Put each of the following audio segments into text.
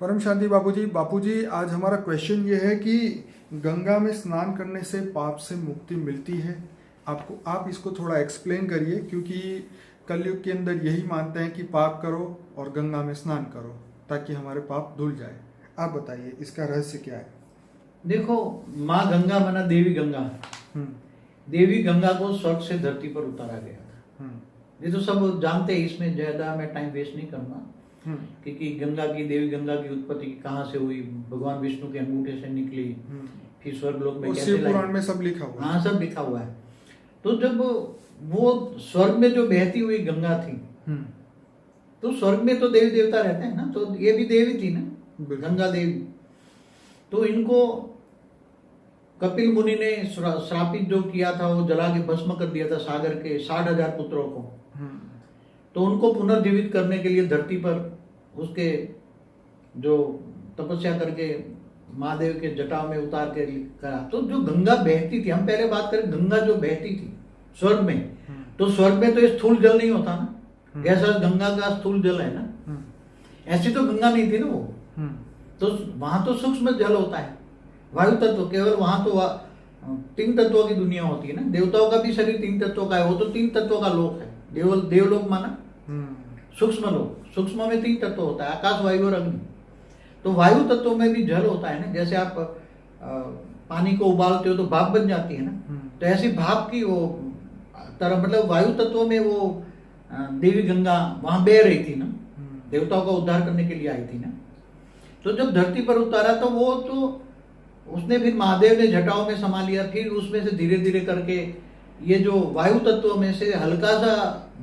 परम शांति बापूजी आज हमारा क्वेश्चन ये है कि गंगा में स्नान करने से पाप से मुक्ति मिलती है। आप इसको थोड़ा एक्सप्लेन करिए, क्योंकि कलयुग के अंदर यही मानते हैं कि पाप करो और गंगा में स्नान करो ताकि हमारे पाप धुल जाए। आप बताइए इसका रहस्य क्या है। देखो, माँ गंगा माना देवी गंगा। देवी गंगा को स्वर्ग से धरती पर उतारा गया। ये तो सब जानते हैं, इसमें ज्यादा मैं टाइम वेस्ट नहीं करूंगा, क्योंकि देवी गंगा की उत्पत्ति कहाँ से हुई, भगवान विष्णु के अंगूठे से निकली, फिर स्वर्ग लोक में कैसे लाई, पुराण में सब लिखा हुआ है। हाँ, सब लिखा हुआ है। तो जब वो स्वर्ग में जो बहती हुई गंगा थी, तो स्वर्ग में तो देवी देवता रहते हैं ना, तो ये भी देवी थी ना, गंगा देवी। तो इनको कपिल मुनि ने श्रापित जो किया था, वो जला के भस्म कर दिया था सागर के 60,000 पुत्रों को। तो उनको पुनर्जीवित करने के लिए धरती पर उसके जो तपस्या करके महादेव के जटाओं में उतार के करा। तो जो गंगा बहती थी, हम पहले बात करें गंगा जो बहती थी स्वर्ग में, तो स्वर्ग में तो ये स्थूल जल नहीं होता ना, जैसा गंगा का स्थूल जल है ना, ऐसी तो गंगा नहीं थी ना वो। तो वहां तो सूक्ष्म जल होता है, वायु तत्व केवल। वहां तो 3 तत्वों की दुनिया होती है ना, देवताओं का भी शरीर 3 तत्वों का है, वो तो 3 तत्वों का लोक है। देवलोक माना सूक्ष्म लोक, सूक्ष्म में 3 तत्व होता है, आकाश, वायु और अग्नि। तो वायु तत्व में भी जल होता है ना, जैसे आप पानी को उबालते हो तो भाप बन जाती है ना, तो ऐसी भाप की वो तरह, मतलब वायु तत्व में वो देवी गंगा वहां बह रही थी ना, देवताओं का उद्धार करने के लिए आई थी ना। तो जब धरती पर उतारा तो वो तो उसने फिर महादेव ने जटाओं में समा लिया, फिर उसमें से धीरे धीरे करके ये जो वायु तत्व में से हल्का सा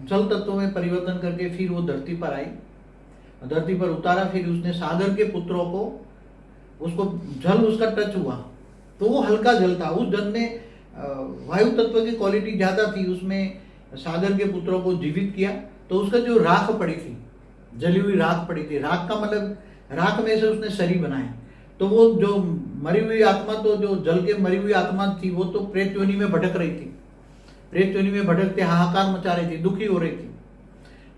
जल तत्व में परिवर्तन करके फिर वो धरती पर आई, धरती पर उतारा। फिर उसने सागर के पुत्रों को, उसको जल उसका टच हुआ तो वो हल्का जल था, उस जल में वायु तत्व की क्वालिटी ज्यादा थी, उसमें सागर के पुत्रों को जीवित किया। तो उसका जो राख पड़ी थी, जली हुई राख पड़ी थी, राख का मतलब राख में से उसने शरीर बनाए। तो वो जो मरी हुई आत्मा, तो जो जल के मरी हुई आत्मा थी, वो तो प्रेत योनि में भटक रही थी, प्रेत योनि में भटकते हाहाकार मचा रही थी, दुखी हो रही थी।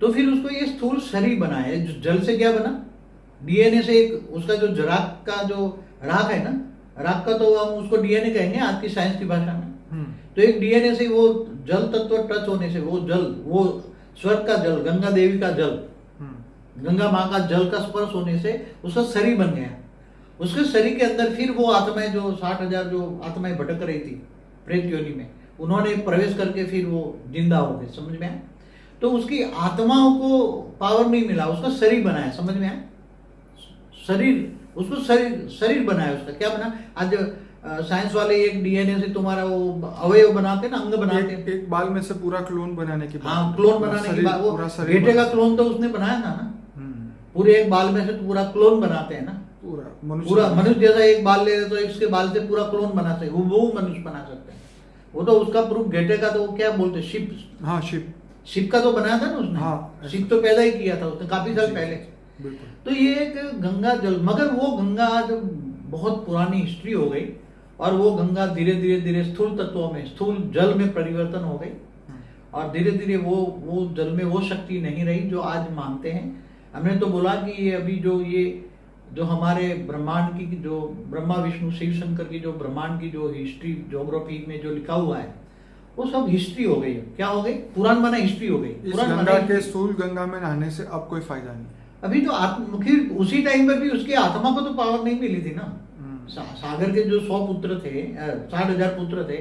तो फिर उसको ये स्थूल शरीर बनाया, जो जल से क्या बना, डीएनए से एक उसका जो राख का जो राख है ना, राख का तो हम उसको डीएनए कहेंगे आज की साइंस की भाषा में। तो एक डीएनए से वो जल तत्व टच होने से वो जल, वो स्वर्ग का जल, गंगा देवी का जल, गंगा माँ का जल का स्पर्श होने से उसका शरीर बन गया। उसके शरीर के अंदर फिर वो आत्माएं, जो 60,000 जो आत्माएं भटक रही थी प्रेत योनि में, उन्होंने प्रवेश करके फिर वो जिंदा हो गए। समझ में आया? तो उसकी आत्माओं को पावर नहीं मिला, उसका शरीर बनाया। समझ में आया? शरीर, उसको शरीर बनाया। उसका क्या बना? आज साइंस वाले एक डीएनए से तुम्हारा वो अवयव बनाते ना, अंग बनाते, एक बाल में से पूरा क्लोन बनाने की बात। हाँ, क्लोन बनाने की बात। वो बेटे का क्लोन तो उसने बनाया था ना, पूरे एक बाल में से तो पूरा क्लोन बनाते हैं ना, पूरा मनुष्य जैसा एक बाल ले तो इसके बाल से पूरा क्लोन बना सकते, वो मनुष्य बना सकते हैं। वो तो उसका प्रूफ गेटे का तो क्या बोलते, शिप। हाँ, शिप का तो बनाया था ना उसने। हाँ, शिप तो पैदा ही किया था उसने काफी साल पहले। तो ये एक गंगा जल, मगर वो गंगा आज बहुत पुरानी हिस्ट्री हो गई, और वो गंगा धीरे धीरे स्थूल तत्वों में, स्थूल जल में परिवर्तन हो गई, और धीरे धीरे वो जल में वो शक्ति नहीं रही जो आज मानते हैं। हमने तो बोला कि ये अभी जो हमारे ब्रह्मांड की, जो ब्रह्मा विष्णु शिव शंकर की जो ब्रह्मांड की जो हिस्ट्री, ज्योग्राफी में जो लिखा हुआ है, वो सब हिस्ट्री हो गई। क्या हो गई? पुराण माना हिस्ट्री हो गई। गंगा के स्थूल गंगा में नहाने से अब कोई फायदा नहीं। अभी तो फिर उसी टाइम पर भी उसकी आत्मा को तो पावर नहीं मिली थी ना। सागर के जो 100 पुत्र थे, 60,000 पुत्र थे,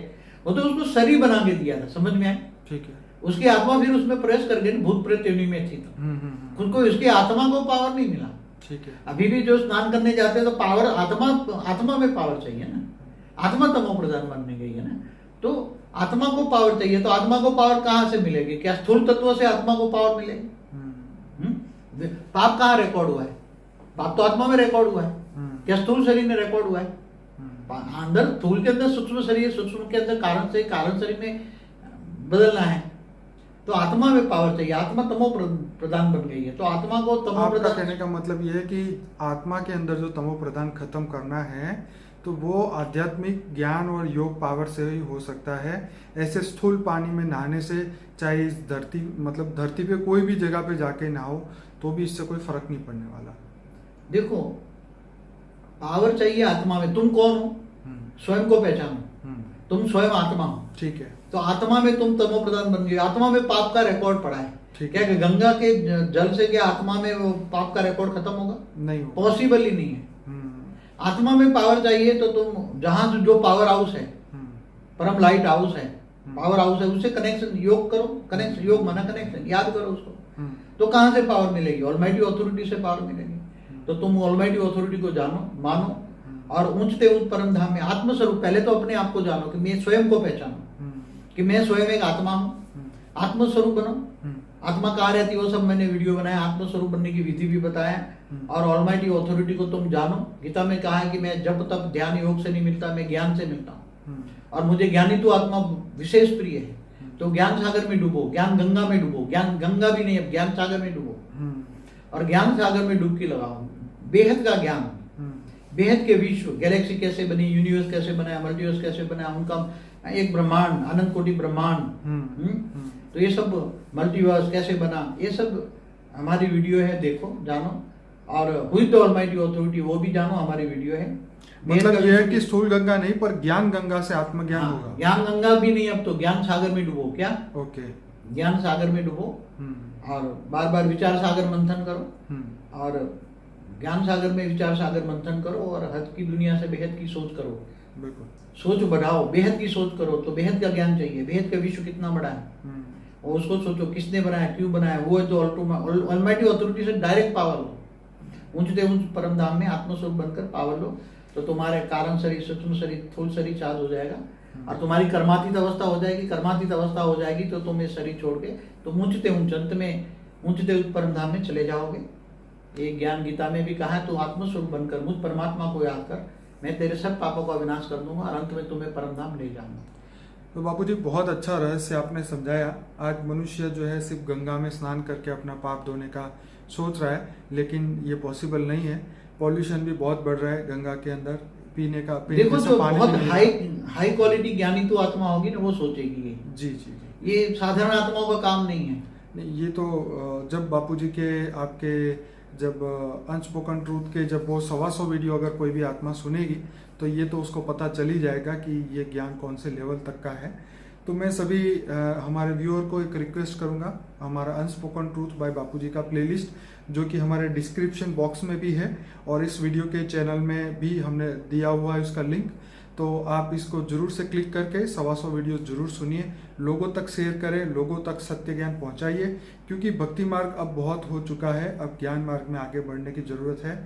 वो तो उसको शरीर बना के दिया था। समझ में आया? ठीक है। उसकी आत्मा फिर उसमें प्रवेश कर गई, भूत प्रेत योनि में थी, तो उनको उसकी आत्मा को पावर नहीं मिला। ठीक है। अभी भी जो स्नान करने जाते हैं तो पावर आत्मा में पावर चाहिए ना, आत्मा तमो प्रधान बनने गई है ना, तो आत्मा को पावर चाहिए। तो आत्मा को पावर कहाँ से मिलेगी? क्या स्थूल तत्वों से आत्मा को पावर मिलेगी? पाप कहाँ रिकॉर्ड हुआ है? पाप तो आत्मा में रिकॉर्ड हुआ है, क्या स्थूल शरीर में रिकॉर्ड हुआ है? अंदर स्थूल के अंदर सूक्ष्म शरीर, सूक्ष्म के अंदर कारण शरीर में बदलना है, तो आत्मा में पावर चाहिए। आत्मा तमो प्रधान बन गई है, तो आत्मा को तमो प्रधान। कहने का मतलब ये है कि आत्मा के अंदर जो तमो प्रधान खत्म करना है, तो वो आध्यात्मिक ज्ञान और योग पावर से ही हो सकता है। ऐसे स्थूल पानी में नहाने से, चाहे इस धरती पे कोई भी जगह पे जाके नहाओ, तो भी इससे कोई फर्क नहीं पड़ने वाला। देखो, पावर चाहिए आत्मा में। तुम कौन हो, स्वयं को पहचानो। तुम स्वयं आत्मा हो, ठीक है। तो आत्मा में तुम तमो प्रधान बन गए। आत्मा में पाप का रिकॉर्ड पड़ा है। ठीक क्या कि गंगा के जल से क्या आत्मा में वो पाप का रिकॉर्ड खत्म होगा? नहीं होगा। पॉसिबल ही नहीं है। आत्मा में पावर चाहिए तो तुम जहां जो पावर हाउस है, परम लाइट हाउस है, पावर हाउस है, उससे कनेक्शन योग करो। कनेक्शन, योग माना कनेक्शन, याद करो उसको। तो कहां से पावर मिलेगी? ऑलमाइटी अथॉरिटी से पावर मिलेगी। तो तुम ऑलमाइटी अथॉरिटी को जानो, मानो, और ऊंचते ऊंच परम धाम में आत्मस्वरूप। पहले तो अपने आप को जानो कि मैं स्वयं को पहचानो कि मैं स्वयं एक आत्मा हूं। आत्मस्वरूप बनो। आत्मा कहाँ रहती है वो सब मैंने वीडियो बनाया, आत्मस्वरूप बनने की विधि भी बताया। और ऑलमाइटी अथॉरिटी को तुम जानो। गीता में कहा है कि मैं जब तब ध्यान योग से नहीं मिलता, मैं ज्ञान से मिलता हूँ, और मुझे ज्ञानी तो आत्मा विशेष प्रिय है। तो ज्ञान सागर में डूबो, ज्ञान गंगा में डूबो। ज्ञान गंगा भी नहीं, अब ज्ञान सागर में डूबो, और ज्ञान सागर में डुबकी लगाओ। बेहद का ज्ञान, बेहद के विश्व, गैलेक्सी कैसे बनी, यूनिवर्स कैसे बना, मल्टीवर्स कैसे बना, उनका एक ब्रह्मांड, अनंत कोटि ब्रह्मांड, तो ये सब मल्टीवर्स कैसे बना, ये सब हमारी वीडियो है, देखो, जानो। और हुई द ऑलमाइटी अथॉरिटी, वो भी जानो, हमारी वीडियो है। मतलब ये है कि स्थूल गंगा नहीं, पर ज्ञान गंगा से आत्मज्ञान होगा। ज्ञान गंगा भी नहीं, अब तो ज्ञान सागर में डूबो। क्या? ओके। ज्ञान सागर में डूबो, और बार बार विचार सागर मंथन करो, और ज्ञान सागर में विचार सागर मंथन करो, और हद की दुनिया से बेहद की सोच करो। बिल्कुल। सोच बढ़ाओ, बेहद की सोच करो, तो बेहद का ज्ञान चाहिए। बेहद का विश्व कितना बड़ा है, और उसको सोचो किसने बनाया, क्यों बनाया। वो है तो ऑलमाइटी अथॉरिटी से डायरेक्ट पावर लो। ऊंचते ऊंच परम धाम में आत्मस्वरूप बनकर पावर लो, तो तुम्हारे कारण शरीर, सूक्ष्म शरीर, थूल शरीर चार्ज हो जाएगा, और तुम्हारी कर्मातीत अवस्था हो जाएगी। कर्मातीत अवस्था हो जाएगी तो तुम ये शरीर छोड़ के तुम ऊंचते ऊंच, अंत में ऊंचते ऊंच परम धाम में चले जाओगे। ये ज्ञान गीता में भी कहा है, तो आत्मस्वरूप बनकर मुझ परमात्मा को याद कर, मैं तेरे सब पापों का विनाश कर दूंगा, और अंत में तुम्हें परम धाम ले जाऊंगा। तो बापूजी, बहुत अच्छा रहस्य आपने समझाया। आज मनुष्य जो है सिर्फ गंगा में स्नान करके अपना पाप धोने का सोच रहा है, लेकिन ये पॉसिबल नहीं है। पॉल्यूशन भी बहुत बढ़ रहा है गंगा के अंदर। पीने देखो, जो बहुत हाई क्वालिटी ज्ञानी तो आत्मा होगी ना, वो सोचेगी। जी जी जी। ये साधारण आत्माओं का काम नहीं है। नहीं, ये तो जब बापूजी के आपके जब अनस्पोकन ट्रूथ के जब वो 125 वीडियो अगर कोई भी आत्मा सुनेगी, तो ये तो उसको पता चल ही जाएगा कि ये ज्ञान कौन से लेवल तक का है। तो मैं सभी हमारे व्यूअर को एक रिक्वेस्ट करूंगा, हमारा अनस्पोकन ट्रूथ बाय बापूजी का प्लेलिस्ट, जो कि हमारे डिस्क्रिप्शन बॉक्स में भी है, और इस वीडियो के चैनल में भी हमने दिया हुआ है उसका लिंक। तो आप इसको जरूर से क्लिक करके 125 वीडियो जरूर सुनिए, लोगों तक शेयर करें, लोगों तक सत्य ज्ञान पहुंचाइए, क्योंकि भक्ति मार्ग अब बहुत हो चुका है, अब ज्ञान मार्ग में आगे बढ़ने की जरूरत है।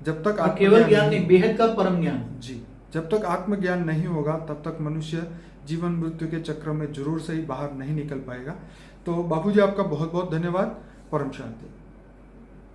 जब तक आप केवल ज्ञान नहीं, बेहद का परम ज्ञान। जी, जब तक आत्मज्ञान नहीं होगा तब तक मनुष्य जीवन मृत्यु के चक्र में जरूर से ही बाहर नहीं निकल पाएगा। तो बापूजी, आपका बहुत बहुत धन्यवाद। परम शांति।